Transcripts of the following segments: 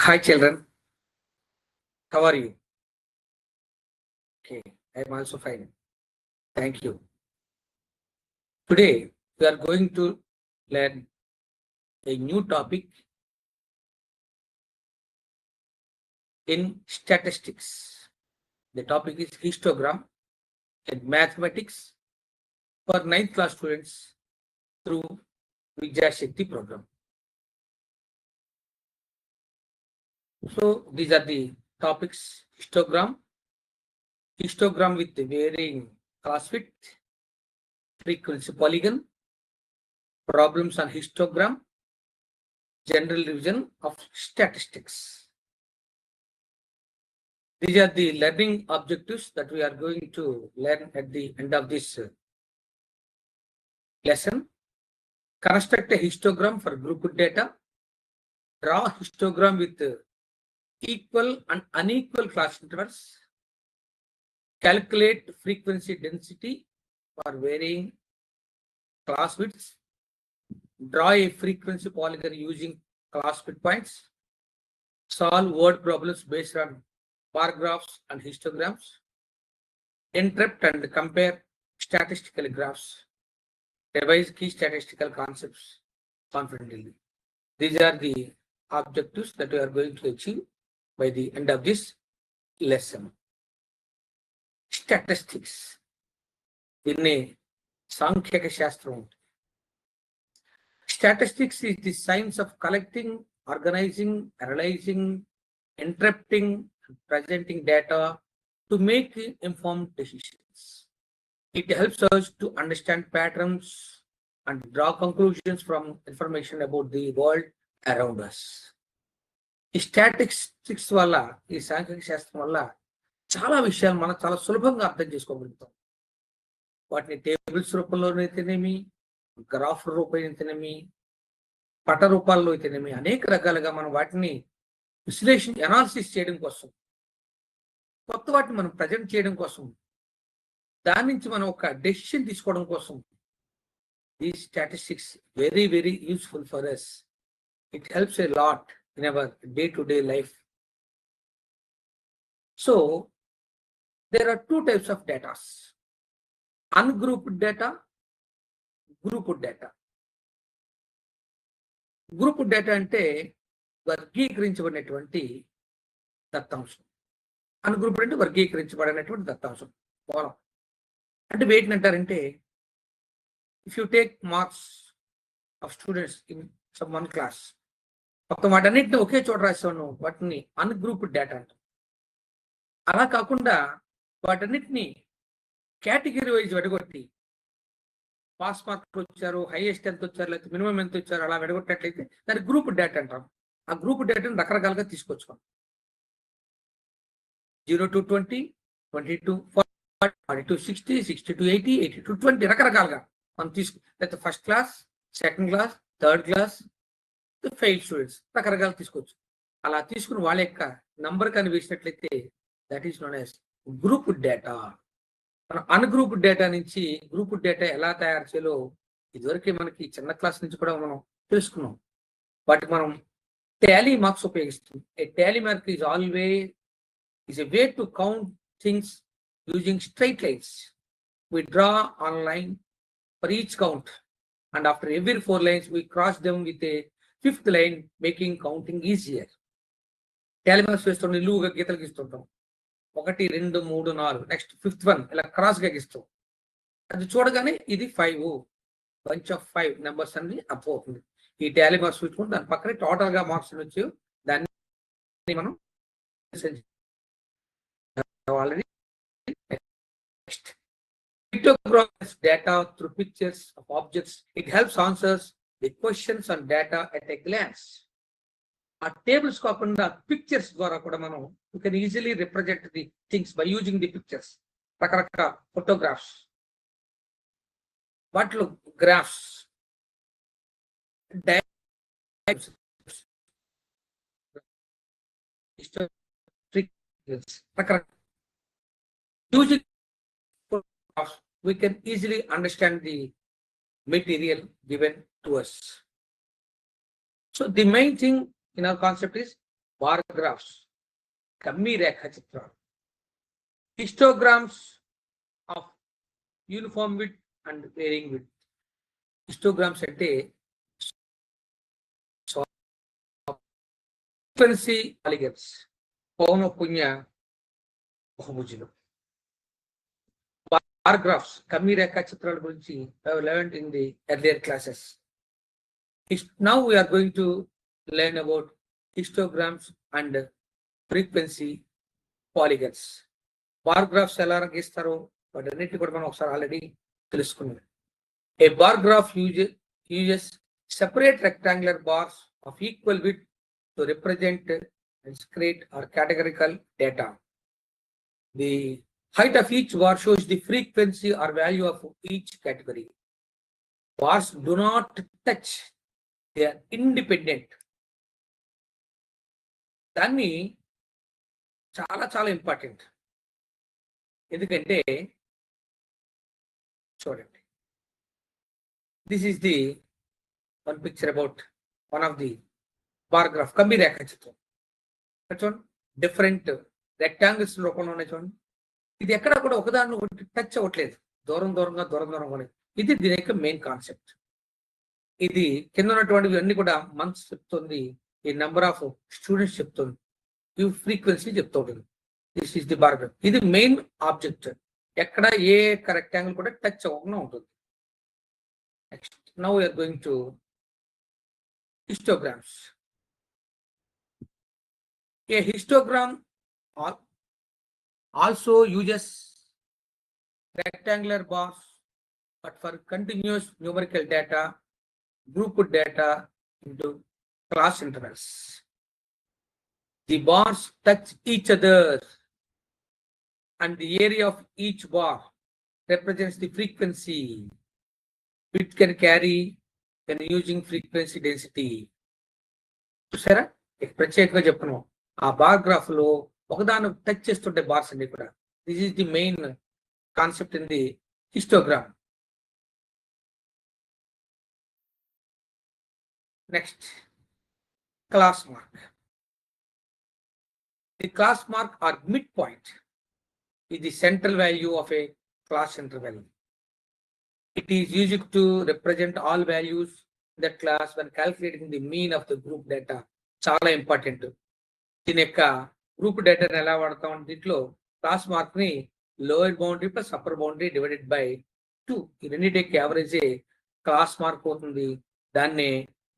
Hi children, how are you? Okay, I'm also fine. Thank you. Today we are going to learn a new topic in statistics. The topic is histogram in mathematics for 9th class students through Vidya Shakti program. So these are the topics: histogram with the varying class width, frequency polygon, problems on histogram, general revision of statistics. These are the learning objectives that we are going to learn at the end of this lesson. Construct a histogram for grouped data. Draw histogram with equal and unequal class intervals. Calculate frequency density for varying class widths. Draw a frequency polygon using class width points. Solve word problems based on bar graphs and histograms. Interpret and compare statistical graphs. Revise key statistical concepts confidently. These are the objectives that we are going to achieve by the end of this lesson. Statistics. In Sankhya Shastram. Statistics is the science of collecting, organizing, analyzing, interpreting, and presenting data to make informed decisions. It helps us to understand patterns and draw conclusions from information about the world around us. ఈ statistics వల్ల, ఈ సాంఖ్యక శాస్త్రం వల్ల చాలా విషయాలు మనం చాలా సులభంగా అర్థం చేసుకోగలుగుతాం. వాటిని టేబుల్స్ రూపంలోనైతేనేమి, గ్రాఫ్ రూపమైతేనేమి, పట రూపాల్లో అయితేనేమి, అనేక రకాలుగా మనం వాటిని అనాలిసిస్ చేయడం కోసం, కొత్త వాటిని మనం ప్రజెంట్ చేయడం కోసం, దాని నుంచి మనం ఒక డెసిషన్ తీసుకోవడం కోసం these statistics very useful for us. It helps a lot in our day-to-day life. So there are two types of data: ungrouped data, grouped data. Grouped data అంటే వర్గీకరించబడినటువంటి దత్తాంశం. అన్గ్రూప్డ్ అంటే వర్గీకరించబడినటువంటి దత్తాంశం. మూలం అంటే వేటిని అంటారంటే, if you take marks of students in some one class, మొత్తం వాటన్నిటిని ఒకే చోట రాసాను, వాటిని అన్గ్రూప్డ్ డేటా అంటాం. అలా కాకుండా వాటన్నిటిని కేటగిరీ వైజ్ విడగొట్టి, పాస్ మార్కులు వచ్చారు, హైయెస్ట్ ఎంత వచ్చారు, లేకపోతే మినిమం ఎంత వచ్చారు, అలా విడగొట్టినట్లయితే దాన్ని గ్రూప్ డేటా అంటాం. ఆ గ్రూప్ డేటాను రకరకాలుగా తీసుకొచ్చుకోం. 0 to 20, 20 to 40, 40 to 60, 60 to 80, 80 to 20 రకరకాలుగా మనం లేకపోతే first class, second class, third class, fail students రకరకాలు తీసుకోవచ్చు. అలా తీసుకుని వాళ్ళ యొక్క నంబర్ కానీ వేసినట్లయితే that is known as group data. మనం అన్గ్రూప్ డేటా నుంచి గ్రూప్ డేటా ఎలా తయారు చేయాలో ఇదివరకే మనకి చిన్న క్లాస్ నుంచి కూడా మనం తెలుసుకున్నాం. వాటికి మనం టాలీ మార్క్స్ ఉపయోగిస్తాం. A tally mark is always is a way to count things using straight lines. We draw on line for each count, and after every 4 lines we cross them with a 5th line, making counting easier. Tally marks వేస్తాం, నిలువుగా గీతలు గీస్తుంటాం. 1 2 3 4, next 5th one ఇలా cross గా గీస్తాం. అది చూడగానే ఇది 5, bunch of 5 numbers అన్ని up అవుతుంది. ఈ టాలీ మార్క్స్ చూసుకుంటే దాని పక్కనే టోటల్ గా మార్క్స్ వచ్చి దాన్ని మనం already. Next, pictographs data through pictures of objects. It helps answers the questions on data at a glance. Our tables kaakunda pictures dwara kuda manam you can easily represent the things by using the pictures. Rakaraka photographs, what look graphs, diagrams, rakaraka. Using photographs, we can easily understand the material given to us. So the main thing in our concept is bar graphs, కమ్మీ రేఖాచిత్రాలు, histograms of uniform width and varying width. Histograms అంటే frequency polygons, పౌనఃపున్య బహుభుజులు. Bar graphs, కమ్మీ రేఖాచిత్రాల గురించి learned in the earlier classes. Now we are going to learn about histograms and frequency polygons. Bar graphs ఎలా గీస్తారో వాటన్నిటి కూడా మనం ఒకసారి ఆల్రెడీ తెలుసుకున్నాం. A bar graph uses separate rectangular bars of equal width to represent discrete or categorical data. The height of each bar shows the frequency or value of each category. Bars do not touch, they are independent. దాన్ని చాలా చాలా important. ఎందుకంటే చూడండి, this is the one picture about one of the bar graph, కమ్మీ రేఖాచిత్రం. చూడండి, different rectangles రూపంలో ఉన్నాయి. చూడండి, ఇది ఎక్కడ కూడా ఒకదాన్ని ఒకటి టచ్ అవ్వట్లేదు, దూరంగా ఉన్నాయి. ఇది దీని యొక్క మెయిన్ కాన్సెప్ట్. ఇది కింద ఉన్నటువంటివి అన్ని కూడా మంత్స్ చెప్తుంది, ఈ నెంబర్ ఆఫ్ స్టూడెంట్స్ చెప్తుంది, ఈ ఫ్రీక్వెన్సీ చెప్తూ ఉంటుంది. This is the bar graph. ఇది మెయిన్ ఆబ్జెక్ట్, ఎక్కడ ఏ రెక్టాంగిల్ కూడా టచ్ అవ్వకుండా ఉంటుంది. Next, now we're going to histograms. A histogram also uses rectangular bars, but for continuous numerical data, grouped data into class intervals. The bars touch each other, and the area of each bar represents the frequency it can carry when using frequency density. చూసారా, ప్రత్యేకంగా చెప్తున్నాం, ఆ bar graph లో ఒకదాన్ని touch చేస్తుంటే bars అన్ని కూడా. This is the main concept in the histogram. Next, class mark. The class mark or mid point is the central value of a class interval. It is used to represent all values in that class when calculating the mean of the group data. చాలా important. దీని యొక్క group డేటాని ఎలా వాడతాం, దీంట్లో class mark ని lower boundary plus upper boundary divided by 2, ఈ రెండింటికి యావరేజ్ క్లాస్ మార్క్ అవుతుంది. దాన్ని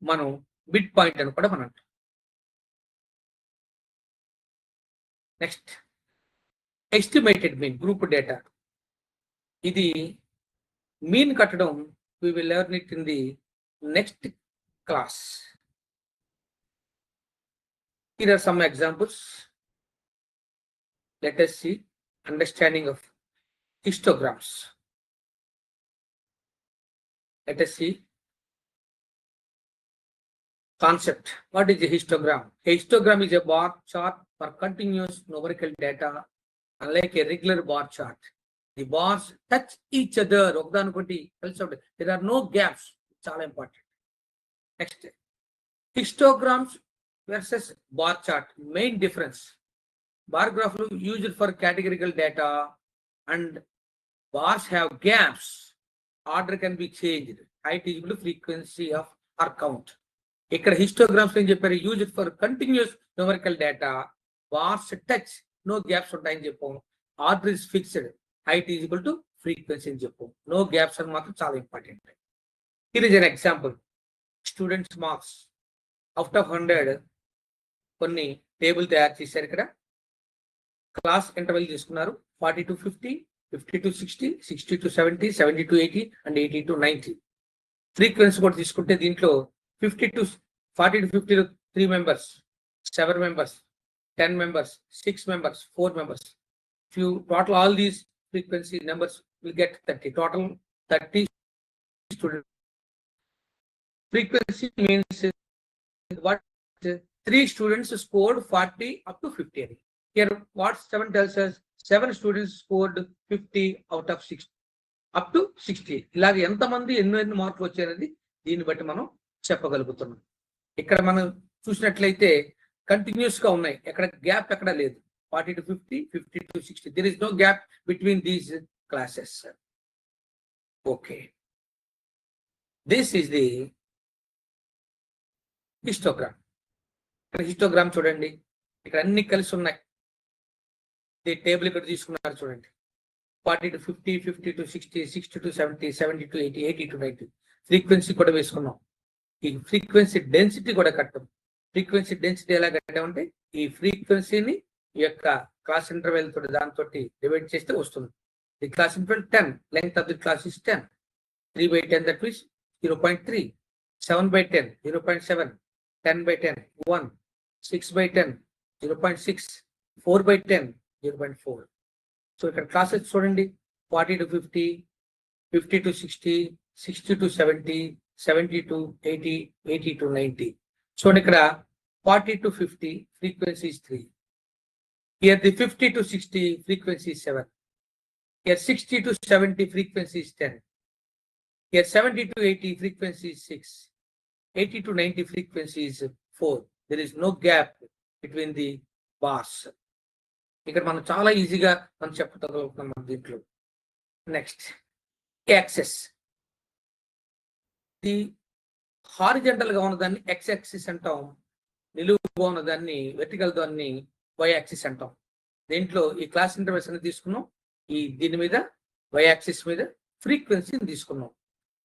మనం మిడ్ పాయింట్ అని కూడా మనం అంటాం. Next, estimated mean, group data. ఇది మీన్ కట్టడం we will learn it in the next class. Here are some examples. Let us see understanding of histograms. Let us see concept. What is a histogram? A histogram is a bar chart for continuous numerical data, unlike a regular bar chart. The bars touch each other. There are no gaps. Chala important. Next, histograms versus bar chart. Main difference. Bar graph used for categorical data, and bars have gaps. Order can be changed. Height is equal to frequency of or count. ఇక్కడ histograms ఏం చెప్పారు, used for continuous numerical data. Bars touch, no gaps ఉంటాయని చెప్పాము. Order is fixed. Height is equal to frequency అని చెప్పాము. No gaps అని మాత్రం చాలా important. Here is an example. Students marks out of 100 కొన్ని టేబుల్ తయారు చేశారు. ఇక్కడ క్లాస్ ఇంటర్వెల్ తీసుకున్నారు. 40 to 50, 50 to 60, 60 to 70, 70 to 80 and 80 to 90. Frequency కూడా తీసుకుంటే దీంట్లో 40 to 50 3 members, 7 members, 10 members, 6 members, 4 members. If you total all these frequency numbers, will get 30. Total 30 students. Frequency means what 3 students scored 40 up to 50. Here what 7 tells us, 7 students scored 50 out of 60 up to 60. ఇలాగ ఎంతమంది ఎన్ని మార్కులు వచ్చారనేది దీన్ని బట్టి మనం చెప్పగలుగుతున్నాం. ఇక్కడ మనం చూసినట్లయితే కంటిన్యూస్ గా ఉన్నాయి, ఎక్కడ గ్యాప్ ఎక్కడ లేదు. 40 to 50, 50 to 60. There is no gap between these classes. Okay. This is the histogram. Histogram చూడండి, ఇక్కడ అన్ని కలిసి ఉన్నాయి. ఈ టేబుల్ ఇక్కడ తీసుకున్నారు చూడండి. 40 to 50, 50 to 60, 60 to 70, 70 to 80, 80 to 90. Frequency కూడా వేసుకున్నాం. ఈ ఫ్రీక్వెన్సీ డెన్సిటీ కూడా కట్టాం. ఫ్రీక్వెన్సీ డెన్సిటీ ఎలా కట్టామంటే ఈ ఫ్రీక్వెన్సీని ఈ యొక్క క్లాస్ ఇంటర్వెల్ తోటి దాంతో డివైడ్ చేస్తే వస్తుంది. The class interval 10, length of the class is 10. 3/10 that means 0.3. 7/10 0.7. 10/10 1. 6/10 0.6. 4/10 0.4. So ఇక్కడ క్లాసెస్ చూడండి, 40 to 50, 50 to 60, 60 to 70, 70 to 80, 80 to 90. చూడండి ఇక్కడ 40 to 50 frequency is 3. Here the 50 to 60 frequency is 7. Here 60 to 70 frequency is 10. Here 70 to 80 frequency is 6. 80 to 90 frequency is 4. There is no gap between the bars. ఇక్కడ మనం చాలా ఈజీగా మనం చెప్పగలుగుతున్నాం దీంట్లో. Next access. The horizontal గా ఉన్నదాన్ని ఎక్స్ యాక్సిస్ అంటాం, నిలువుగా ఉన్నదాన్ని వెర్టికల్ దాన్ని వై యాక్సిస్ అంటాం. దీంట్లో ఈ క్లాస్ ఇంటర్వెల్స్ అనేది తీసుకున్నాం, దీని మీద వై యాక్సిస్ మీద ఫ్రీక్వెన్సీని తీసుకున్నాం.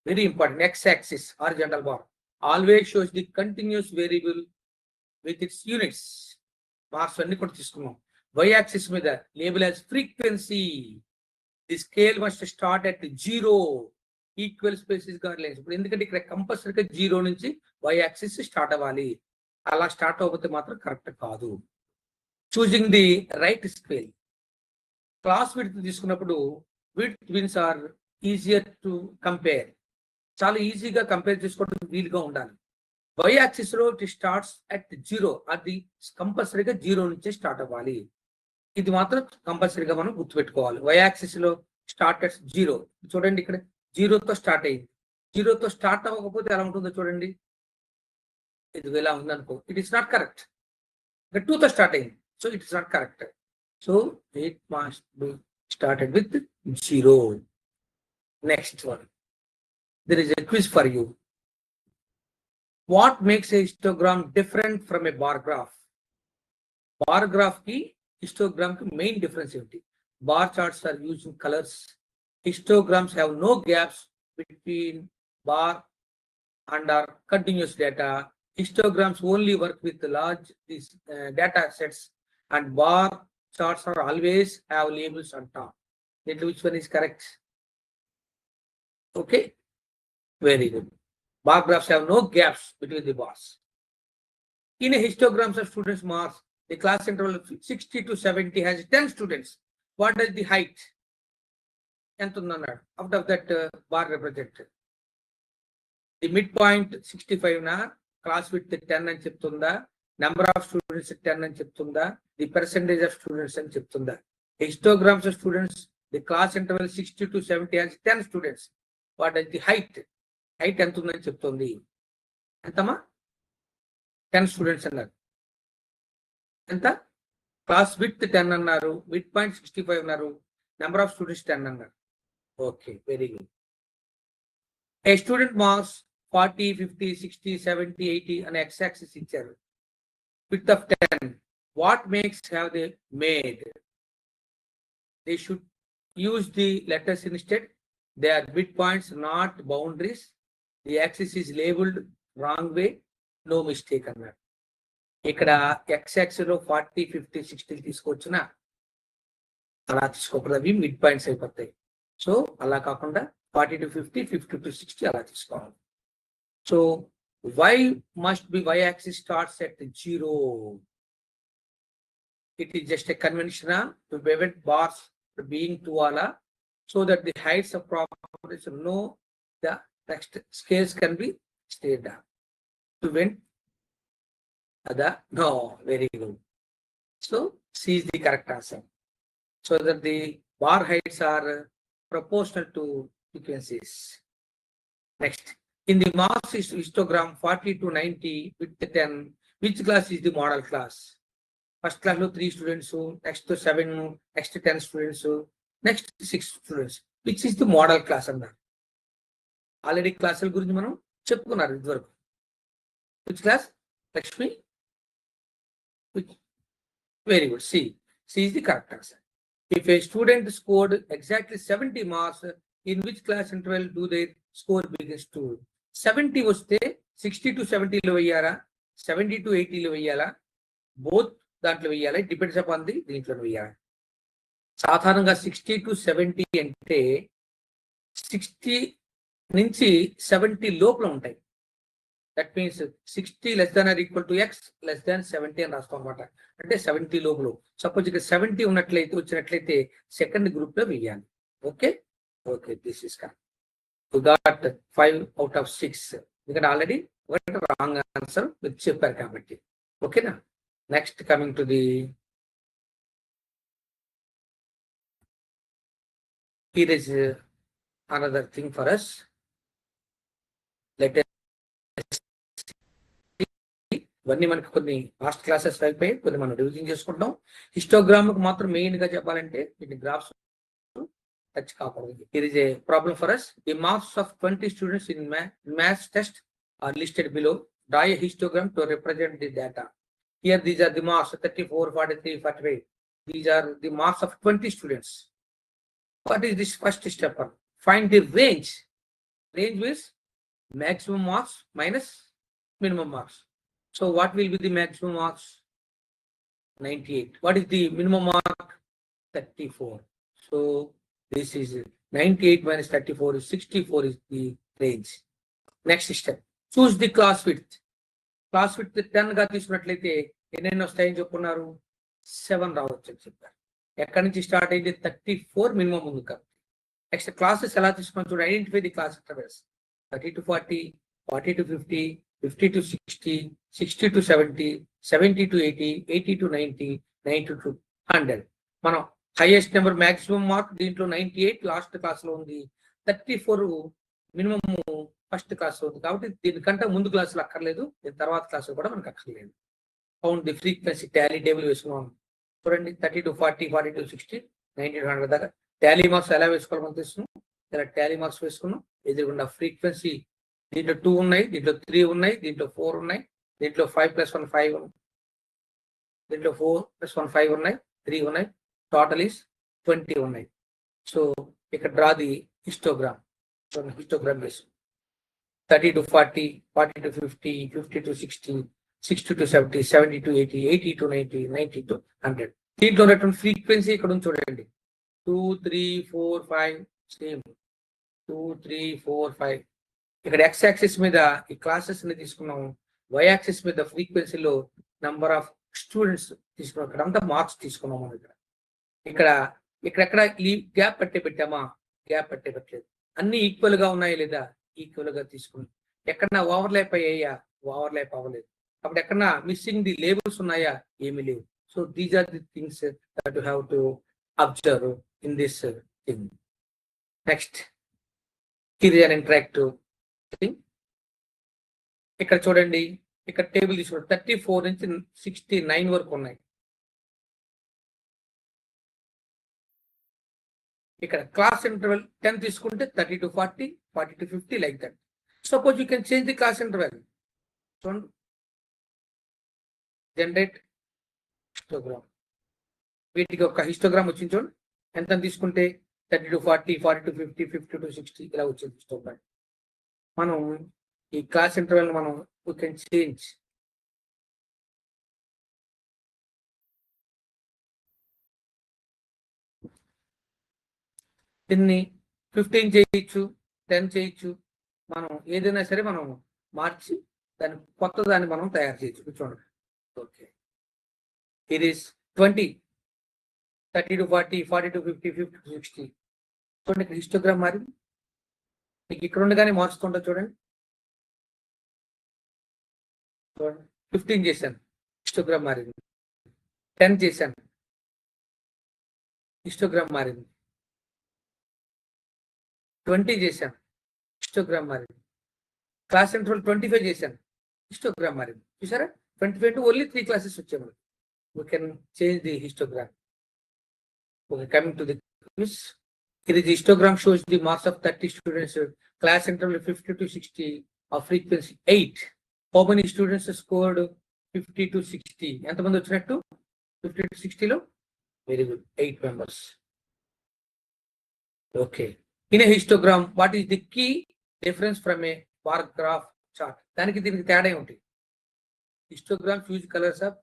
Very important. X axis horizontal bar always shows the continuous variable with its units. Bars అన్ని కూడా తీసుకున్నాం. వై యాక్సిస్ మీద label as frequency. The scale must start at 0. Equal spaces గా లేదు. ఇప్పుడు ఎందుకంటే ఇక్కడ కంపల్సరీగా 0 నుంచి వై యాక్సిస్ స్టార్ట్ అవ్వాలి. అలా స్టార్ట్ అవ్వకపోతే మాత్రం కరెక్ట్ కాదు. Choosing the right scale. Class width తీసుకున్నప్పుడు width bins are easier to compare. చాలా ఈజీగా కంపేర్ చేసుకోవడం వీలుగా ఉండాలి. వై యాక్సిస్ లో ఇట్ స్టార్ట్స్ అట్ 0. అది కంపల్సరీగా 0 నుంచే స్టార్ట్ అవ్వాలి. ఇది మాత్రం కంపల్సరీగా మనం గుర్తుపెట్టుకోవాలి. వై యాక్సిస్ లో స్టార్ట్ అట్ 0. చూడండి ఇక్కడ 0తో స్టార్ట్ అయింది. 0తో స్టార్ట్ అవ్వకపోతే ఎలా ఉంటుందో చూడండి. ఇది ఎలా ఉందనుకో, ఇట్ ఈస్ నాట్ కరెక్ట్. ఇక్కడ 2తో స్టార్ట్ అయింది, so it is not correct. So it must be started with 0. Next one, there is a quiz for you. What makes a histogram different from a bar graph? Bar graph ki histogram ki main difference ఏంటి? Bar charts are using colors. Histograms have no gaps between bar and are continuous data. Histograms only work with large data sets, and bar charts are always have labels on top. Which one is correct? Okay, very good. Bar graphs have no gaps between the bars. In a histogram of students' marks, the class interval of 60 to 70 has 10 students. What is the height? Out of that bar represented. The midpoint 65 na, class width 10 and cheptunda, number of students 10 and cheptunda, the percentage of students and cheptunda. Histograms of students, the class interval 60 to 70 has 10 students. What is the height? Height ఎంత ఉందని చెప్తుంది. ఎంతమా? 10 students అన్నారు. ఎంత? Class with 10 అన్నారు, mid point 65 అన్నారు, number of students 10 అన్నారు. Okay, very good. A student marks 40, 50, 60, 70, 80 అనే X axis ఇచ్చారు. Width of 10. What makes have they made? They should use the letters instead. They are midpoints, not boundaries. The axis is labeled wrong way, no mistake అన్నారు. ఇక్కడ X axis లో 40, 50, 60 తీసుకొచ్చినా అలా తీసుకోకూడదు, అవి mid points అయిపోతాయి. So అలా కాకుండా 40 to 50, 50 to 60 అలా తీసుకోవాలి. So why must be y axis starts at 0? It is just a convention to prevent bars being too ala, so that the heights of properties know the next scales can be stayed down. To win the no, very good. So C is the correct answer. So that the bar heights are proportional to frequencies. Next, in the mass histogram 40 to 90 with the 10, which class is the modal class? First class లో 3 students, next 7, next 10 students, next 6 students. Which is the modal class అన్నారు. Already క్లాసుల గురించి మనం చెప్పుకున్నారు ఇదివరకు. విచ్ క్లాస్? Lakshmi. Very good. C is the correct answer. If a student scored exactly 70 marks, in which class interval do their score begins to? 70 వస్తే 60 to 70 లో వెయ్యాలా, 70 to 80 లో వెయ్యాలా, బోత్ దాంట్లో వెయ్యాలా? డిపెండ్స్ అపాన్ ది దీంట్లో వెయ్యాలా. సాధారణంగా 60 to 70 అంటే 60 నుంచి 70 లోపల ఉంటాయి. That means 60 less than or equal to x less than 70 అని రాస్తాం అనమాట. అంటే 70 లోపల. సపోజ్ ఇక్కడ 70 వచ్చినట్లయితే సెకండ్ గ్రూప్ లో వెయ్యాలి. Okay okay, this is correct. You got 5 out of 6. ఎందుకంటే ఆల్రెడీ ఒకటి రాంగ్ ఆన్సర్ మీరు చెప్పారు కాబట్టి. ఓకేనా? Next coming to the here is another thing for us. Let us ఇవన్నీ మనకి కొన్ని పాస్ట్ క్లాసెస్ అయిపోయి కొన్ని మనం రివిజన్ చేసుకుంటాం. హిస్టోగ్రామ్ మాత్రం మెయిన్ గా చెప్పాలంటే వీటి గ్రాఫ్స్ టచ్ కాకూడదు. It is a problem for us. The marks of 20 students in maths test are listed below. Draw a histogram to represent the data. Here these are the marks 34, 43, 45. These are the marks of 20 students. What is this first step? Find the range. Range means maximum marks minus minimum marks. So what will be the maximum marks? 98. What is the minimum mark? 34. So this is 98 minus 34 is 64 is the range. Next step. Choose the class width. Class width 10 గా తీసుకున్నట్లయితే ఎన్ని వస్తాయని చెప్పుకున్నారు? 7 రావచ్చు అని చెప్పారు. ఎక్కడి నుంచి స్టార్ట్ అయింది? 34 మినిమం ఉంది కాబట్టి. నెక్స్ట్ క్లాసెస్ ఎలా తీసుకున్నాం చూడండి. Identify the class intervals. 30 to 40, 40 to 50, 50 to 60, 60 to 70, 70 to 80, 80 to 90, 90 to 100. మనం హైయెస్ట్ నెంబర్ మాక్సిమం మార్క్ దీంట్లో 98 లాస్ట్ క్లాస్ లో ఉంది. 34 మినిమం ఫస్ట్ క్లాస్ లో ఉంది. కాబట్టి దీనికంటే ముందు క్లాసులు అక్కర్లేదు, దీని తర్వాత క్లాసులు కూడా మనకు అక్కర్లేదు. Count the frequency Tally table వేసుకున్నాం చూడండి. 30 to 40, 40 to 60, 90 to 100 దాకా టాలీ మార్క్స్ ఎలా వేసుకోవాలని మనం తెలుసుకున్నాం. ఇలా టాలీ మార్క్స్ వేసుకున్నాం. ఎదురుగుండా ఫ్రీక్వెన్సీ దీంట్లో 2 ఉన్నాయి, దీంట్లో 3 ఉన్నాయి, దీంట్లో 4 ఉన్నాయి, దీంట్లో 5 + 1 5 ఉన్నాయి, దీంట్లో 4 + 1 5 ఉన్నాయి, 3 ఉన్నాయి, టోటల్ ఈస్ 20 ఉన్నాయి. సో ఇక్కడ డ్రా ది హిస్టోగ్రామ్. హిస్టోగ్రామ్ వేసు 30 to 40, 40 to 50, 50 to 60, 60 to 70, 70 to 80, 80 to 90, 90 to 100. దీంట్లో ఉన్నటువంటి ఫ్రీక్వెన్సీ ఇక్కడ ఉంది చూడండి. 2, 3, 4, 5 సేమ్ 2, 3, 4, 5. ఇక్కడ x యాక్సిస్ మీద ఈ క్లాసెస్ ని తీసుకున్నాము. y యాక్సిస్ మీద ఫ్రీక్వెన్సీలో నంబర్ ఆఫ్ స్టూడెంట్స్ తీసుకున్నాం. ఇక్కడ అంతా మార్క్స్ తీసుకున్నాం మనం. ఇక్కడ ఇక్కడెక్కడ ఈ గ్యాప్ పెట్టామా? గ్యాప్ పెట్టలేదు. అన్ని ఈక్వల్ గా ఉన్నాయా లేదా? ఈక్వల్ గా తీసుకున్నాం. ఎక్కడన్నా ఓవర్లాప్ అయ్యాయా? ఓవర్లాప్ అవ్వలేదు. అప్పుడు ఎక్కడన్నా మిస్సింగ్ ది లేబుల్స్ ఉన్నాయా? ఏమీ లేవు. So these are the things that you have to observe in this thing. Next ఇది అన్ ఇంటరాక్టివ్. ఇక్కడ చూడండి, ఇక్కడ టేబుల్ తీసుకోండి. 34 నుంచి 69 వరకు ఉన్నాయి. ఇక్కడ క్లాస్ ఇంటర్వెల్ 10 తీసుకుంటే 30 to 40, 40 to 50 like that. Suppose you can change the class interval. చూడండి, జనరేట్ హిస్టోగ్రామ్. వీటికి ఒక హిస్టోగ్రామ్ వచ్చింది చూడండి. ఎంత తీసుకుంటే 30 to 40, 40 to 50, 50 to 60 ఇలా వచ్చింది హిస్టోగ్రామ్. మనం ఈ క్లాస్ ఇంటర్వెల్ మనం వీ కెన్ చేంజ్. దీన్ని 15 చేయొచ్చు, 10 చేయొచ్చు. మనం ఏదైనా సరే మనం మార్చి దాన్ని కొత్త దాన్ని మనం తయారు చేయొచ్చు. చూడండి. ఓకే, ఇది 20, 30 to 40, 40 to 50, 50 to 60. చూడండి, ఇక్కడ హిస్టోగ్రామ్ మారింది. మీకు ఇక్కడ ఉండగానే మార్చుతుంటా చూడండి. 15 చేశాను, హిస్టోగ్రామ్ మారింది. 10 చేశాను, హిస్టోగ్రామ్ మారింది. 20 చేశాను, హిస్టోగ్రామ్ మారింది. క్లాస్ ఇంటర్వల్ 25 చేశాను, హిస్టోగ్రామ్ మారింది. చూసారా? 2022 only 3 classes వచ్చాయి. We can change the histogram. Okay, coming to the quiz. Here is the histogram shows the marks of 30 students, class interval 50 to 60, of frequency 8. How many students scored 50 to 60? ఎంతమంది వచ్చినట్టు 50 to 60 లో? Very good, 8 members. Okay. In a histogram, what is the key difference from a bar graph chart? దానికి దీనికి తేడా ఏమిటి? Histograms use colors of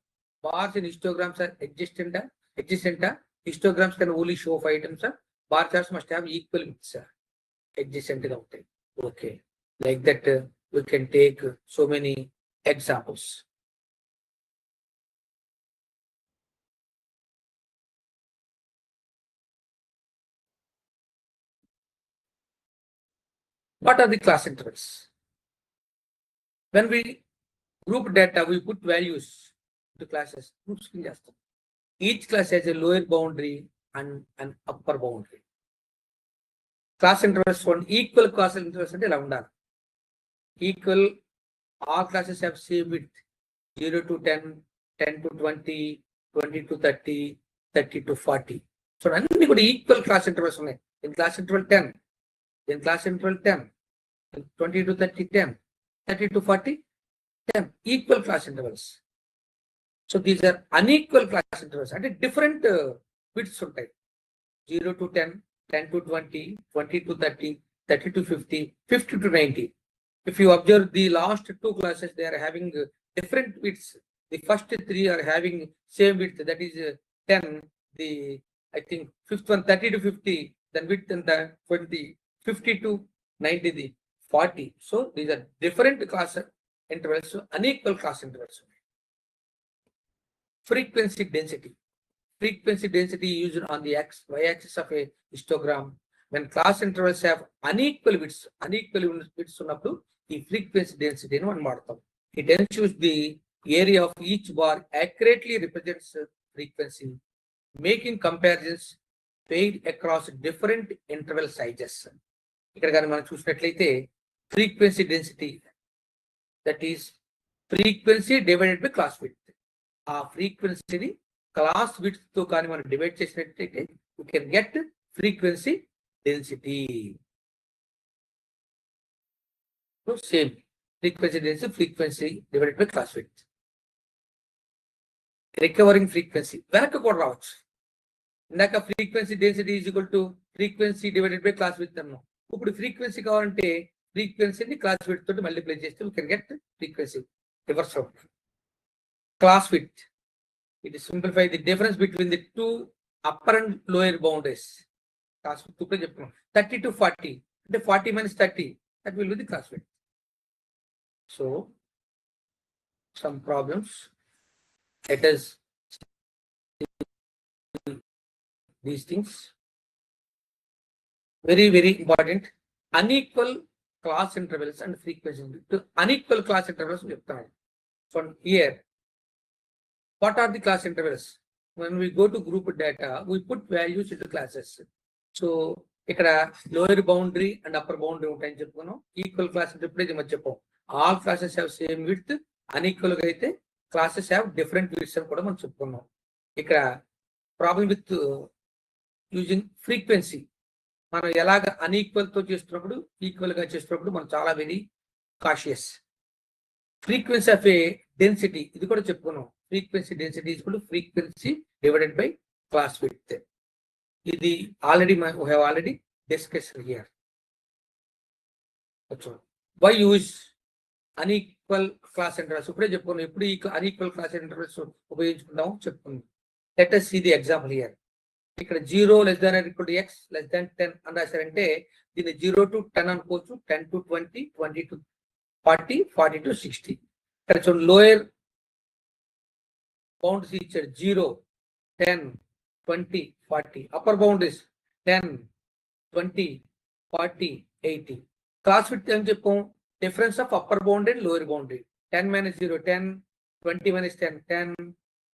bars in histograms are adjacent. Histograms can only show 5 items. Bar charts must have equal widths. Adjacent. Okay. Like that, we can take so many examples. What are the class intervals? When we group data, we put values to classes. Groups kin chestam. Each class has a lower boundary and an upper boundary. Class intervals one equal class intervals ante ila undali. Equal, all classes have same width, 0 to 10, 10 to 20, 20 to 30, 30 to 40. So అన్ని కూడా equal class intervals ఉన్నాయి. In class interval 10, in class interval 10, 20 to 30, 10, 30 to 40, 10, equal class intervals. So these are unequal class intervals అంటే different widths ఉంటాయి. 0 to 10, 10 to 20, 20 to 30, 30 to 50, 50 to 90. If you observe the last 2 classes, they are having different widths. The first 3 are having same width, that is 10. The I think fifth one 30 to 50, then width and the 20, 50 to 90, the 40. So these are different class intervals, unequal class intervals. Frequency density. Frequency density used on the y-axis of a histogram. When class intervals have unequal widths ఉన్నప్పుడు ఈ frequency density ని మనం వాడతాం. It ensures the area of each bar accurately represents frequency, making comparisons paid across different interval sizes. ఇక్కడ కానీ మనం చూసినట్లయితే frequency density, that is frequency divided by class width. ఆ ఫ్రీక్వెన్సీని క్లాస్ విడ్త్ తో కానీ మనం డివైడ్ చేసినట్లయితే we can get frequency density. So same frequency density, frequency divided by class width. Recovering frequency వెనక్కి కూడా రావచ్చు. ఇందాక frequency density is equal to frequency divided by class width అన్నాం. ఇప్పుడు ఫ్రీక్వెన్సీ కావాలంటే ఫ్రీక్వెన్సీని క్లాస్ విడ్త్ తోటి మల్టిప్లై చేస్తే we can get frequency. Reverse out. Class width. It is simplify the difference between the 2 upper and lower boundaries. Class width ఇప్పుడు చెప్తున్నాం 30 to 40 అంటే 40 minus 30, that will be the class width. So some problems. Let us these things. Very, very important. Unequal class intervals and frequency. Unequal class intervals చెప్తాను. So here, what are the class intervals? When we go to group data, we put values into classes. So ఇక్కడ lower boundary and upper boundary ఉంటాయని చెప్పుకున్నాం. Equal class ఇప్పుడే చెప్పాం. All classes have same width, unequal గా అయితే classes have different widths అని కూడా మనం చెప్పుకున్నాం. ఇక్కడ ప్రాబ్లం విత్ యూజింగ్ ఫ్రీక్వెన్సీ, మనం ఎలాగ అన్ఈక్వల్ తో చేస్తున్నప్పుడు ఈక్వల్ గా చేస్తున్నప్పుడు మనం చాలా very cautious. Frequency of A density, ఇది కూడా చెప్పుకున్నాం. Frequency density is equal to frequency divided by class width. ఇది already we have already discussed here. Why use unequal class intervals? ఇప్పుడే చెప్పుకున్నాం. ఎప్పుడు ఈ unequal class intervals ఉపయోగించుకుందాము చెప్పుకున్నాం. Let us see the example here. ఇక్కడ 0 less than or equal to x less than 10 అని రాశారంటే దీన్ని 0 to 10 అనుకోవచ్చు, 10 to 20, 20 to 40, 40 to 60. ఇక్కడ చూడండి లోయర్ బౌండరీస్ ఇచ్చారు 0, 10, 20, 40. Upper bound is 10, 20, 40, 80. Class width ఏం చెప్పాం? Difference of upper boundary and lower boundary. 10 minus 0, 10, 20 minus 10, 10,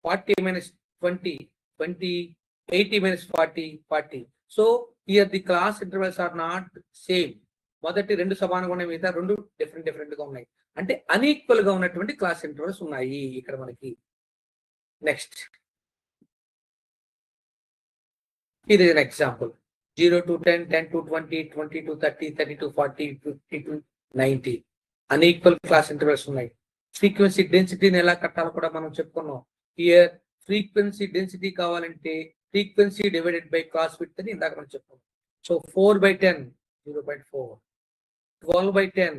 40 minus 20, 20, 80 minus 40, 40. So here the class intervals are not same. మొదటి 2 సమానంగా ఉన్నాయి, మిగతా 2 డిఫరెంట్ గా ఉన్నాయి. అంటే అన్ఈక్వల్ గా ఉన్నటువంటి క్లాస్ ఇంటర్వల్స్ ఉన్నాయి ఇక్కడ మనకి. నెక్స్ట్ ఇది an example. 0 to 10, 10 to 20, 20 to 30, 30 to 40, 50 to 90. Unequal class intervals ఉన్నాయి. ఫ్రీక్వెన్సీ డెన్సిటీని ఎలా కట్టాలో కూడా మనం చెప్పుకున్నాం. హియర్ ఫ్రీక్వెన్సీ డెన్సిటీ కావాలంటే frequency divided by class width అని ఇందాక మనం చెప్పుకున్నాం. So 4/10 0.4, 12/10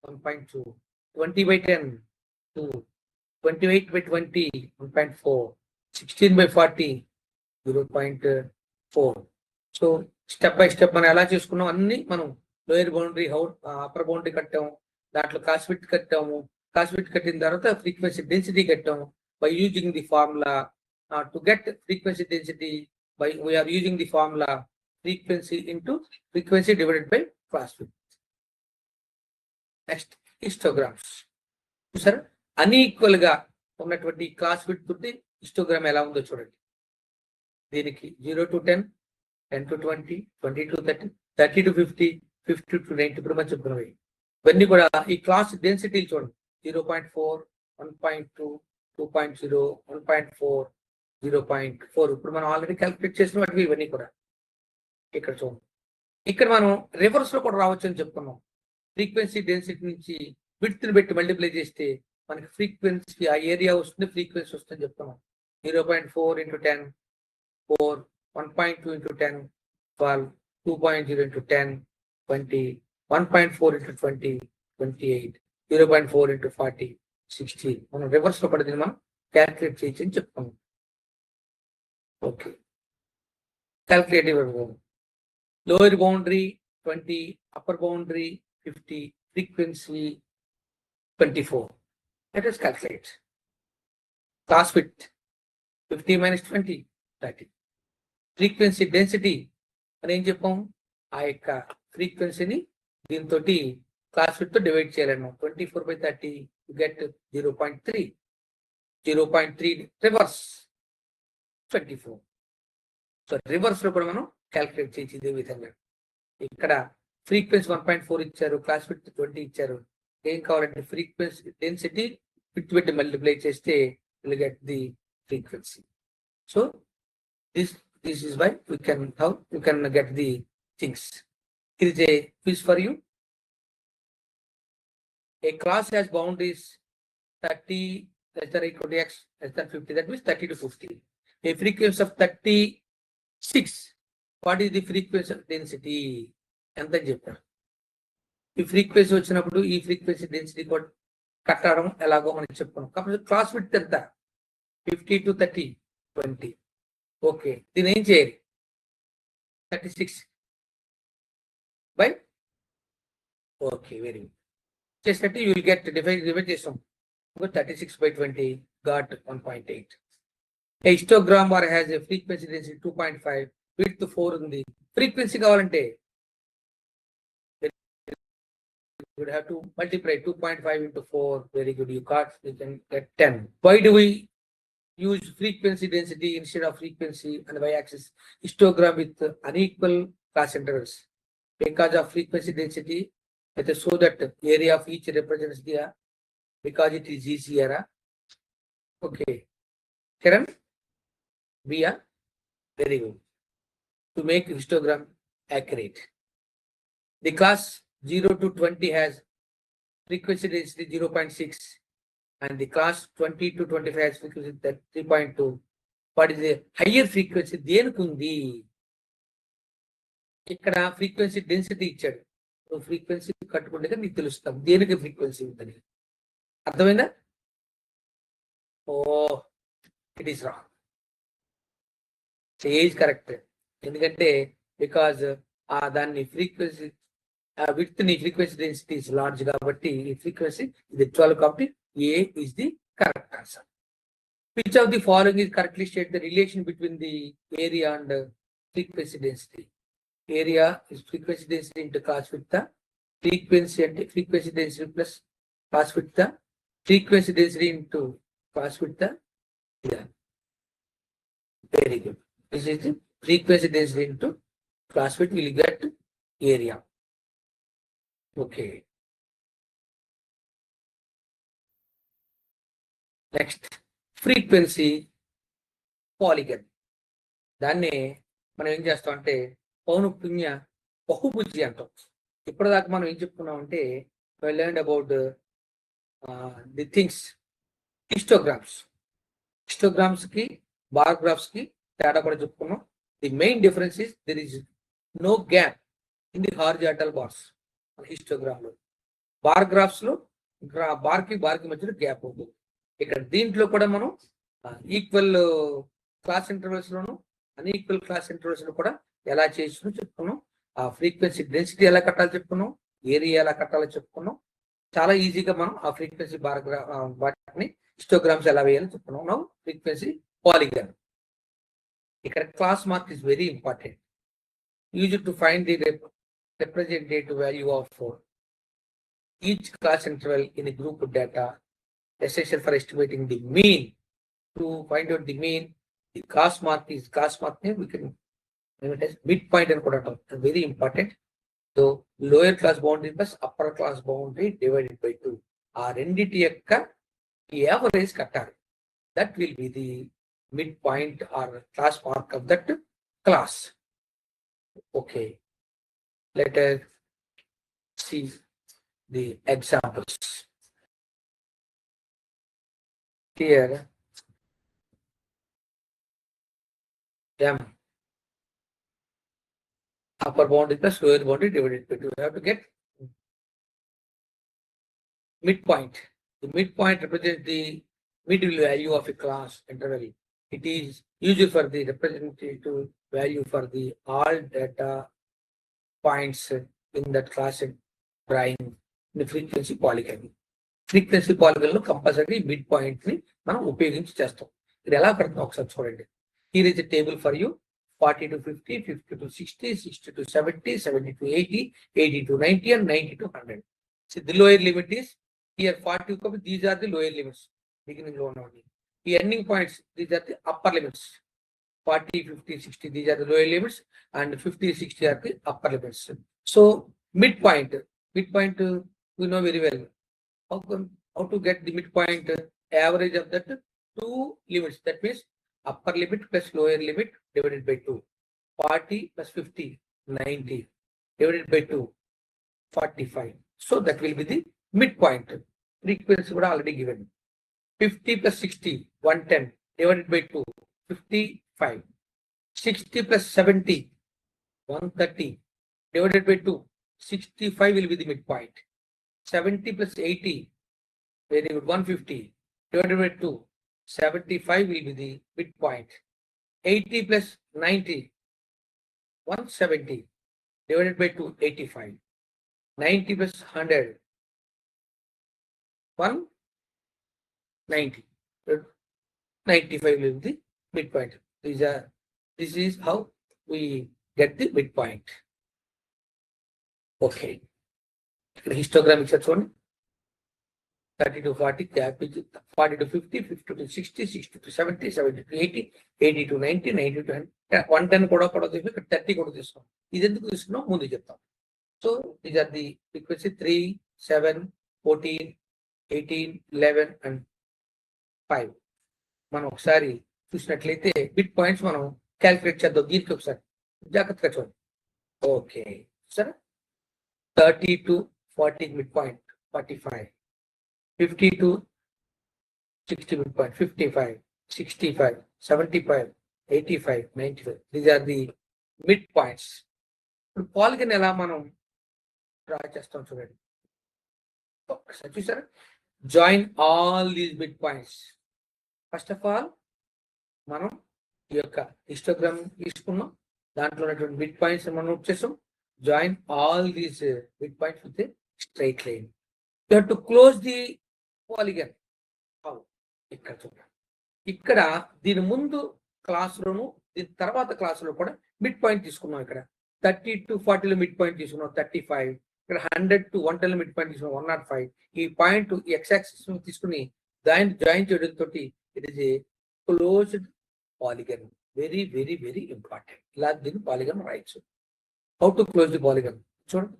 1.2, 20/10 2, 28/20 1.4, 16/40 0.4. So step by step మనం ఎలా చేసుకున్నాం అన్ని మనం లోయర్ బౌండరీ అప్పర్ బౌండరీ కట్టాము, దాంట్లో కాస్ విడ్త్ కట్టాము, కాస్ విడ్త్ కట్టిన తర్వాత ఫ్రీక్వెన్సీ డెన్సిటీ కట్టాము. By using the formula to get frequency density we're using the formula frequency into frequency divided by class width. Next histograms. చూసారా unequal గా ఉన్నటువంటి class width తోటి హిస్టోగ్రామ్ ఎలా ఉందో చూడండి. దీనికి 0 to 10, 10 to 20, 20 to 30, 30 to 50, 50 to 90 ఇప్పుడు మనం చెప్పుకున్నవి. ఇవన్నీ కూడా ఈ క్లాస్ డెన్సిటీ చూడండి. 0.4, 1.2, 2.0, 1.4, 0.4 ఇప్పుడు మనం ఆల్రెడీ క్యాలిక్యులేట్ చేసిన వాటివి ఇవన్నీ కూడా ఇక్కడ చూడండి. ఇక్కడ మనం రివర్స్ లో కూడా రావచ్చు అని చెప్పుకున్నాం. ఫ్రీక్వెన్సీ డెన్సిటీ నుంచి విడ్త్ ని పెట్టి మల్టిప్లై చేస్తే మనకి ఫ్రీక్వెన్సీ ఆ ఏరియా వస్తుంది, ఫ్రీక్వెన్సీ వస్తుంది చెప్తున్నాం. 0.4 into 10, 4, 1.2 into 10, 12, 2.0 into 10, 20, 1.4 into 20, 28, 0.4 into 40, 60. మనం రివర్స్ లో పడింది మనం క్యాల్కులేట్ చేయొచ్చు అని చెప్తాము. Okay, calculative lower boundary 20, upper boundary 50, frequency 24. Let us calculate. Class width 50 minus 20, 30. Frequency density అని ఏం చెప్పాం, ఆ యొక్క ఫ్రీక్వెన్సీని దీంతో క్లాస్ విడ్త్ తో డివైడ్ చేయాలన్నాం. 24/30 గెట్ 0.3, 0.3 రివర్స్ 24. సో రివర్స్ లో కూడా మనం క్యాల్కులేట్ చేసి ఇదే విధంగా ఇక్కడ ఫ్రీక్వెన్సీ 1.4 ఇచ్చారు, క్లాస్ విడ్త్ 20 ఇచ్చారు. ఏం కావాలంటే ఫ్రీక్వెన్సీ డెన్సిటీ విడ్త్ పెట్టి మల్టిప్లై చేస్తే will get the frequency. So this is why we can get the things. Here is a quiz for you. A class has boundaries 30 less than or equal to x less than 50, that means 30 to 50. A frequency of 36, what is the frequency of density? ఎంత చెప్పారు. ఈ frequency వచ్చినప్పుడు ఈ frequency density కూడా కట్టడం ఎలాగో మనం చెప్పుకున్నాం. కాబట్టి క్లాస్ విడ్త్ ఎంత 50 to 30, 20. ఓకే, దీని ఏం చేయాలి 36 బై ఓకే వెరీ గుడ్ చేసినట్టు యూ విల్ గెట్ డివైడ్ చేస్తాం 36/20 got 1.8. A histogram bar has a frequency density 2.5, width 4 ఉంది. ఫ్రీక్వెన్సీ కావాలంటే you would have to multiply 2.5 into 4. Very good, you can get 10. Why do we use frequency density instead of frequency and y-axis histogram with unequal class intervals? Because of frequency density, let us show that area of each represents the because it is easier. Okay, Kiran, we are very good to make histogram accurate. The class 0 to 20 has frequency density 0.6. and the class 20 to 25 has frequency 3.2. What is the higher frequency? దేనికి ఉంది ఇక్కడ frequency density ఇచ్చాడు. Frequency కట్టుకుంటే నీకు తెలుస్తాం దేనికి frequency ఉందని. అర్థమైందా? Oh it is wrong. ఏజ్ కరెక్ట్, ఎందుకంటే బికాజ్ దాన్ని ఫ్రీక్వెన్సీ విడ్త్ ని ఫ్రీక్వెన్సీ డెన్సిటీ ఇస్ లార్జ్ కాబట్టి ఈ ఫ్రీక్వెన్సీ ఇది 12 కాబట్టి A is the correct answer. Which of the following is correctly state the relation between the area and frequency density? Area is frequency density into class width. Frequency and frequency density plus class width. Frequency density into class width. Yeah. Very good. This is the frequency density into class width. Will get area. Okay. Next, frequency polygon. దాన్ని మనం ఏం చేస్తాం అంటే పౌనఃపున్య బహుభుజి అంటాం. ఇప్పటిదాకా మనం ఏం చెప్పుకున్నాం అంటే learned about the things histograms కి బార్ గ్రాఫ్స్ కి తేడా కూడా చెప్పుకున్నాం. The main difference is there is no gap in the horizontal bars histogram లో. బార్ గ్రాఫ్స్ లో బార్ కి మధ్యలో గ్యాప్ ఉంటుంది. ఇక్కడ దీంట్లో కూడా మనం ఈక్వల్ క్లాస్ ఇంటర్వెల్స్ లోను అన్ఈక్వల్ క్లాస్ ఇంటర్వెల్స్ లో కూడా ఎలా చేసినో చెప్పుకున్నాం. ఆ ఫ్రీక్వెన్సీ డెన్సిటీ ఎలా కట్టాలో చెప్పుకున్నాం, ఏరియా ఎలా కట్టాలో చెప్పుకున్నాం. చాలా ఈజీగా మనం ఆ ఫ్రీక్వెన్సీ వాటిని హిస్టోగ్రామ్స్ ఎలా వేయాలో చెప్పుకున్నాం. Frequency polygon. ఇక్కడ class mark is very important. Use to find the representative value of each class interval in a group data, essential for estimating the mean. To find out the mean, the class mark we can name it as midpoint and put very important. So lower class boundary plus upper class boundary divided by 2. Our NDT average cutter, that will be the midpoint or class mark of that class. Okay. Let us see the examples. Here, M, upper boundary plus lower boundary divided by 2. We have to get midpoint. The midpoint represents the middle value of a class interval. It is used for the representative value for the all data points in that class drawing the frequency polygon. Frequency polygon లో compulsory mid point ని మనం ఉపయోగించి చేస్తాం. ఇది ఎలా కడతాం ఒకసారి చూడండి. Here is a table for you. 40 to 50, 50 to 60, 60 to 70, 70 to 80, 80 to 90 and 90 to 100. So the lower limit is here 40. These are the lower limits. Beginning low only. The ending points, these are the upper limits. 40, 50, 60, these are the lower limits, and 50, 60 are the upper limits. So midpoint we know very well. How to get the midpoint average of that two limits? That means upper limit plus lower limit divided by 2. 40 plus 50, 90 divided by 2, 45. So that will be the midpoint. Frequency would already given. 50 plus 60, 110 divided by 2, 55. 60 plus 70, 130 divided by 2, 65 will be the midpoint. 70 plus 80, very good, 150 divided by 2, 75 will be the midpoint. 80 plus 90, 170 divided by 2, 85. 90 plus 100, 190. 95 will be the midpoint. This is how we get the midpoint. Okay. Histogram is 30 to 40, 40 to 50, 50 to 60, 60 to 70, 70 to 80, 80 to 90, 90 to 110 కూడా 30 కూడా తీసుకున్నాం. ఇది ఎందుకు తీసుకున్నాం ముందు చెప్తాం. So these are the frequency 3, 7, 14, 18, 11 and 5. మనం ఒకసారి చూసినట్లయితే బిట్ పాయింట్స్ మనం క్యాలిక్యులేట్ చేద్దాం. దీనికి ఒకసారి జాగ్రత్తగా చూడండి. ఓకే సరే. 30 to 40 midpoint, 45. 50 to 60 midpoint, 55, 65, 75, 85, 95. These are the midpoints. ఇప్పుడు పాలిగన్ ఎలా మనం డ్రా చేస్తాం చూడండి. ఒకసారి చూసారా? Join all these mid points. First of all మనం ఈ యొక్క హిస్టోగ్రామ్ తీసుకున్నాం. దాంట్లో ఉన్నటువంటి మిడ్ పాయింట్స్ మనం నోట్ చేస్తాం. Join all these midpoints with a straight line. You have to close the polygon. How? ఇక్కడ దీని ముందు క్లాస్లోను దీని తర్వాత క్లాసులో కూడా మిడ్ పాయింట్ తీసుకున్నాం. ఇక్కడ 30 to 40 మిడ్ పాయింట్ తీసుకున్నాం 35. ఇక్కడ 100 to 110 మిడ్ పాయింట్ తీసుకున్నాం 105. ఈ పాయింట్ ఎక్స్ యాక్సిస్ తీసుకుని దాన్ని జాయిన్ చేయడం తోటి it is a closed polygon. Very very very important. ఇలా దీన్ని పాలిగన్ రాయొచ్చు. How to close the polygon? చూడండి.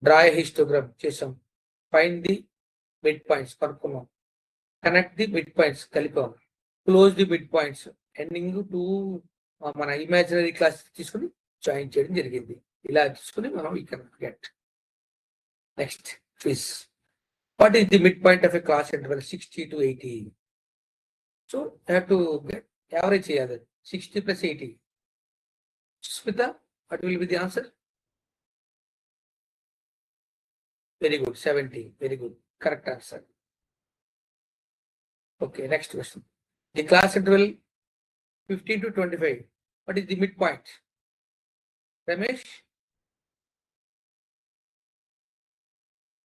డ్రా ఏ హిస్టోగ్రామ్ చేసాం, ఫైండ్ ది మిడ్ పాయింట్స్ కనుక్కున్నాం, కనెక్ట్ ది మిడ్ పాయింట్స్ కలిపాం, close the mid points ending to మన imaginary class తీసుకుని join చేయడం జరిగింది. ఇలా తీసుకుని మనం ఈ can get. Next quiz. What is the mid point of a class interval 60 to 80? So have to get average చేయాలి. 60 plus 80. Smita, what will be the answer? Very good, 70. Very good, correct answer. Okay, next question. The class interval 15 to 25. What is the midpoint? Ramesh?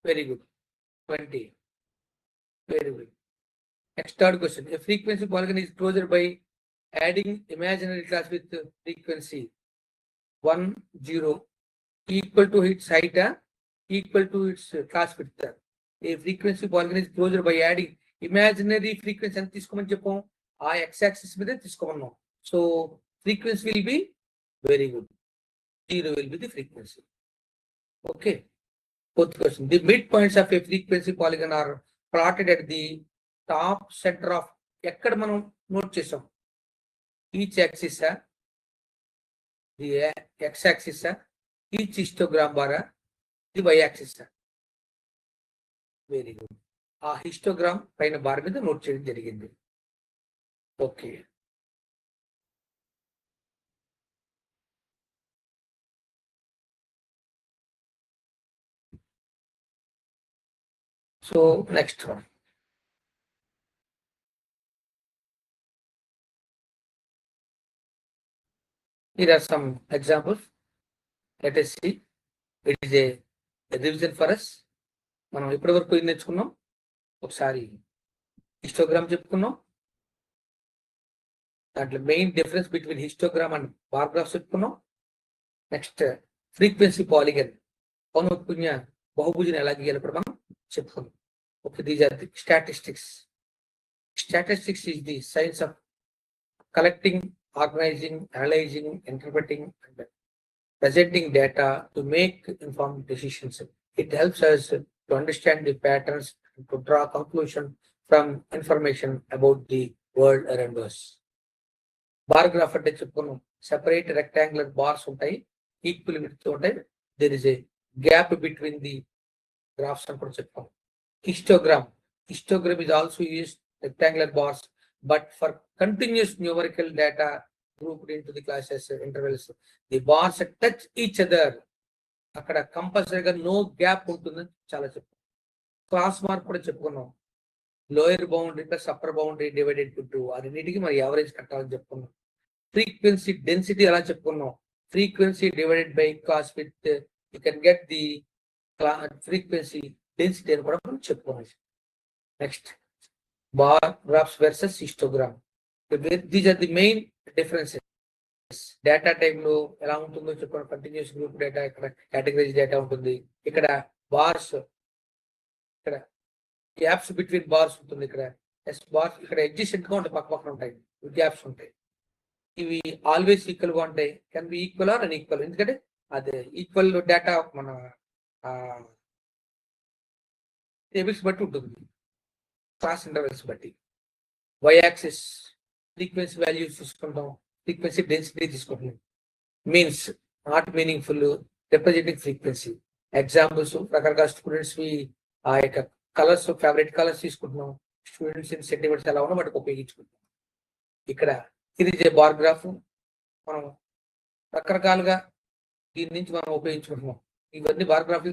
Very good, 20. Very good. Next, third question. A frequency polygon is closed by adding imaginary class with frequency 1, 0 equal to its height, equal to its class width. A frequency polygon is closed by adding imaginary frequency and తీసుకోమని చెప్పాం, ఆ x-axis మీద తీసుకోమన్నాం. So frequency will be very good. 0 will be the frequency. Okay. Fourth question. The midpoints of a frequency polygon are plotted at the top center of ఎక్కడ మనం note చేసాం, each axis, the x-axis, each histogram bar, the y-axis. Very good. ఆ histogram పైన bar మీద note చేయడం జరిగింది. Okay. So next one. Here are some examples. Let us see. It is a revision for us. మనం ఇప్పటి వరకు ఏం నేర్చుకున్నాం, ఒకసారి హిస్టోగ్రామ్ చెప్పుకున్నాం, దాంట్లో main difference between histogram and bar graph చెప్పుకున్నాం. నెక్స్ట్ ఫ్రీక్వెన్సీ పాలిగన్ పౌనఃపున్య బహుభుజం ఎలా గీయాలి కూడా మనం చెప్పుకున్నాం. Okay, these are the statistics. Statistics is the science of collecting, organizing, analyzing, interpreting, and presenting data to make informed decisions. It helps us to understand the patterns and to draw conclusion from information about the world around us. Bar graph అంటే చెప్పుకున్నాం, separate rectangular bars ఉంటాయి, equal width ఉంటాయి, there is a gap between the graphs అని కూడా చెప్పుకున్నాం. Histogram is also used rectangular bars, but for continuous numerical data grouped into the classes intervals, the bars touch each other. అక్కడ కంపల్సరీగా no gap ఉంటుందని చాలా చెప్పాం. Class mark కూడా చెప్పుకున్నాం, lower boundary plus upper boundary divided to 2, అన్నిటికీ మరి average కట్టాలని చెప్పుకున్నాం. ఫ్రీక్వెన్సీ డెన్సిటీ అలా చెప్పుకున్నాం, frequency divided by class width you can get the frequency density అని కూడా మనం చెప్పుకున్నాం. Next bar graphs versus histogram. These are the main differences. Data టైంలో ఎలా ఉంటుందో చెప్పండి. కంటిన్యూస్ గ్రూప్ డేటా, ఇక్కడ కేటగిరైజ్ డేటా ఉంటుంది, ఇక్కడ బార్స్, ఇక్కడ గ్యాప్స్ బిట్వీన్ బార్స్ ఉంటుంది, ఇక్కడ ఎస్ బార్స్, ఇక్కడ అడ్జసెంట్ గా ఉంటాయి, పక్క పక్కన ఉంటాయి, గ్యాప్స్ ఉంటాయి. ఇవి ఆల్వేస్ ఈక్వల్ గా ఉంటాయి, can be equal or unequal, ఎందుకంటే అదే ఈక్వల్ డేటా మన టేబుల్స్ బట్టి ఉంటుంది, క్లాస్ ఇంటర్వెల్స్ బట్టి. వై యాక్సిస్ ఫ్రీక్వెన్సీ వాల్యూస్ తీసుకుంటాం, ఫ్రీక్వెన్సీ డెన్సిటీ తీసుకుంటున్నాం. Means not meaningful, representing frequency. Examples రకరకాల స్టూడెంట్స్ ఆ యొక్క కలర్స్, ఫేవరెట్ కలర్స్ తీసుకుంటున్నాం, స్టూడెంట్స్ ఇన్ సెంటిమెంట్స్ ఎలా ఉన్నా వాటికి ఉపయోగించుకుంటాం. ఇక్కడ ఇది బార్ గ్రాఫ్, మనం రకరకాలుగా దీని నుంచి మనం ఉపయోగించుకుంటున్నాం. ఇవన్నీ బార్ గ్రాఫ్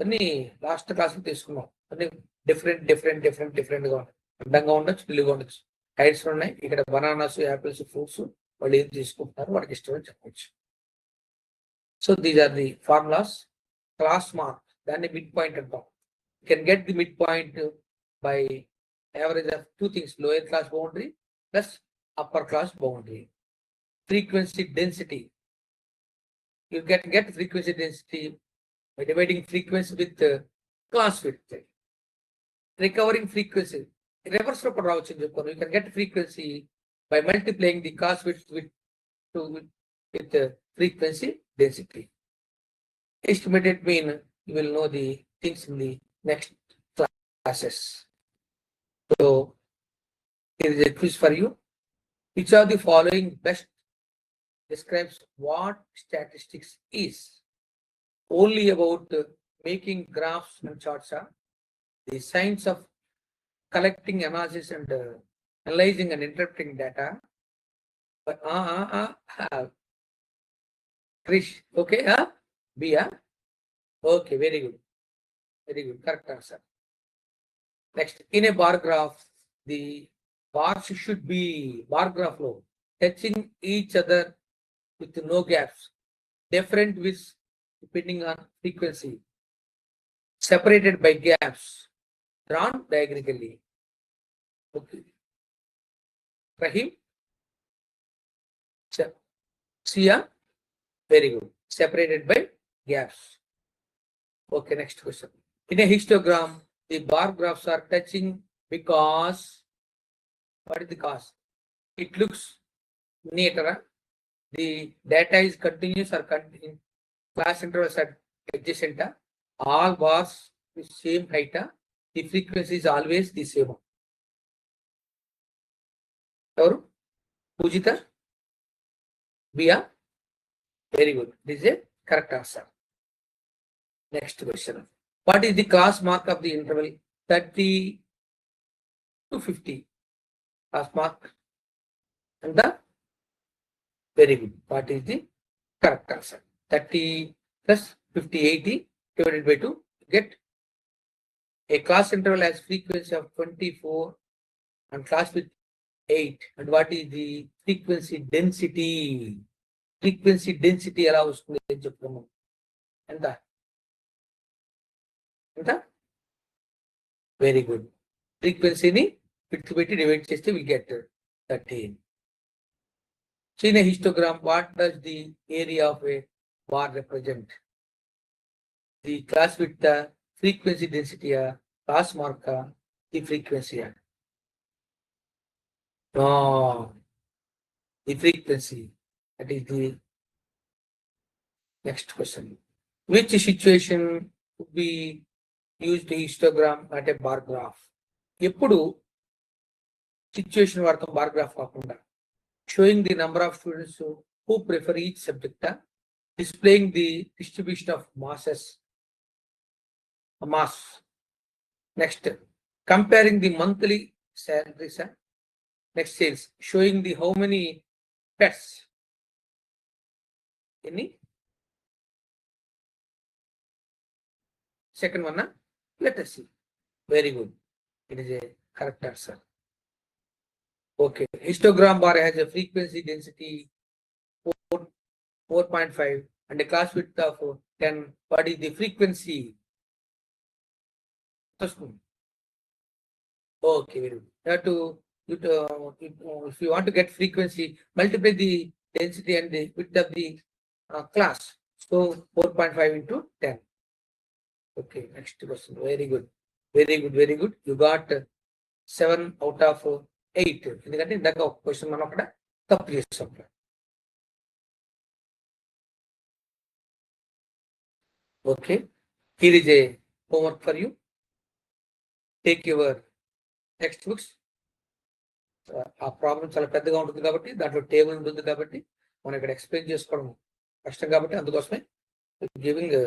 అన్ని లాస్ట్ క్లాస్ తీసుకున్నాం, అన్ని డిఫరెంట్ డిఫరెంట్ డిఫరెంట్ డిఫరెంట్ గా ఉన్నాయి. అందంగా ఉండొచ్చు, పిల్లిగా ఉండొచ్చు. హైట్స్ ఉన్నాయి, ఇక్కడ బనానాస్, యాపిల్స్, ఫ్రూట్స్ వాళ్ళు ఏం తీసుకుంటున్నారు వాళ్ళకి ఇష్టమని చెప్పవచ్చు. So these are the formulas. Class mark దాన్ని మిడ్ పాయింట్ అంటాం. You can get the mid point by average of 2 things, lower class boundary plus upper class boundary. Frequency density, you get frequency density by dividing frequency with class width. Recovering frequency, reverse లో కూడా రావచ్చు అని చెప్పాను. You can get frequency by multiplying the class width with frequency density. Estimated mean, you will know the things in the next classes. So here is a quiz for you. Which of the following best describes what statistics is? Only about making graphs and charts are the science of collecting, analysis, and analyzing and interpreting data. But Krish, okay, B, okay, very good, correct answer. Next, in a bar graph, the bars should be bar graph low, touching each other with no gaps, different widths depending on frequency, separated by gaps, drawn diagonally. Okay. Rahim? Sia? Very good. Separated by gaps. Okay, next question. In a histogram, the bar graphs are touching because, what is the cause? It looks neater. The data is continuous or continuing. Class intervals are adjacent. All bars with same height. The frequency is always the same. Or Pujita? Bia? Very good. This is a correct answer. Next question. What is the class mark of the interval 30 to 50? Class mark. And the very good. What is the correct answer? 30 plus 50, 80 divided by 2. Get a class interval has frequency of 24 and class with 8. And what is the frequency density? Frequency density ఎలా వస్తుంది అని చెప్తాము. ఎంత? Very good. Frequency పెట్టి divide చేస్తే we get 13. So in a histogram, what does the area of a bar represent? The class with the frequency density, class mark, the frequency. No, the frequency. That is the next question. Which situation would be used histogram at a bar graph? ఎప్పుడు situation వాడతాం bar graph కాకుండా? Showing the number of students who prefer each subject, displaying the distribution of mass. Next, comparing the monthly salaries. Next, sales, showing the how many pets. Any? Second one, let us see. Very good. It is a correct answer. Okay. Histogram bar has a frequency density 4.5 and a class width of 10. What is the frequency? Okay, very good. If you want to get frequency, multiply the density and the width of the class. So 4.5 into 10. Okay, next question. Very good. You got 7 out of 8. ఎందుకంటే ఇందాక ఒక question మనం అక్కడ తప్పు చేస్తాం. Okay, here is a homework for you. Take your textbooks. ఆ problem చాలా పెద్దగా ఉంటుంది కాబట్టి, దాంట్లో టేబుల్ ఉంటుంది కాబట్టి మనం ఇక్కడ ఎక్స్ప్లెయిన్ చేసుకోవడం కష్టం కాబట్టి, అందుకోసమే giving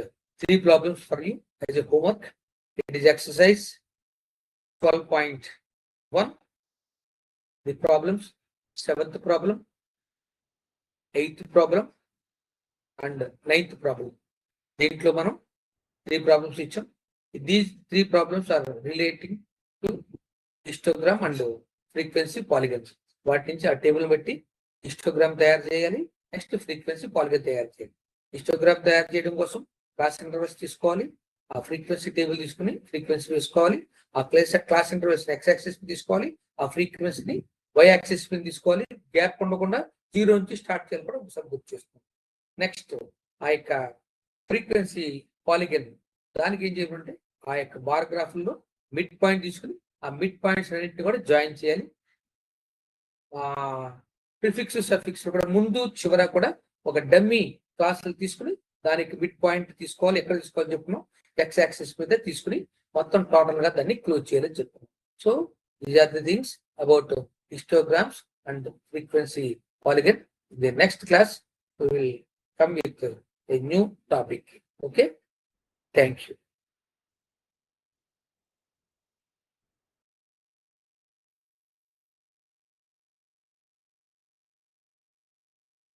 3 problems for you as a homework. It is exercise 12.1. The problems, 7th problem, 8th problem and 9th problem. దీంట్లో మనం 3 problems ఇచ్చాం. These 3 problems are relating to histogram and frequency polygons. వాటి నుంచి ఆ టేబుల్ బట్టి హిస్టోగ్రామ్ తయారు చేయాలి, next frequency polygon తయారు చేయాలి. హిస్టోగ్రామ్ తయారు చేయడం కోసం క్లాస్ ఇంటర్వల్స్ తీసుకోవాలి, ఆ ఫ్రీక్వెన్సీ టేబుల్ తీసుకుని ఫ్రీక్వెన్సీ వేసుకోవాలి, ఆ క్లాస్ ఇంటర్వల్స్ ఎక్స్ యాక్సిస్ తీసుకోవాలి, ఆ ఫ్రీక్వెన్సీని వై యాక్సిస్ తీసుకోవాలి. గ్యాప్ ఉండకుండా 0 నుంచి స్టార్ట్ చేయాలి కూడా ఒకసారి గుర్తు చేసుకోండి. నెక్స్ట్ ఆ యొక్క ఫ్రీక్వెన్సీ పాలిగన్ దానికి ఏం చేయాలంటే ఆ యొక్క బార్ గ్రాఫ్లో మిడ్ పాయింట్ తీసుకుని ఆ మిడ్ పాయింట్స్ అన్నింటినీ కూడా జాయిన్ చేయాలి. ప్రిఫిక్స్ సఫిక్స్ కూడా ముందు చివర కూడా ఒక డమ్మీ క్లాసులు తీసుకుని దానికి మిడ్ పాయింట్ తీసుకోవాలి. ఎక్కడ తీసుకోవాలని చెప్పుకున్నాం, ఎక్స్ యాక్సిస్ మీద తీసుకుని మొత్తం టోటల్ గా దాన్ని క్లోజ్ చేయాలని చెప్తాం. So these are the things about histograms and frequency polygon. In the next class we will come with a new topic. Okay, thank you.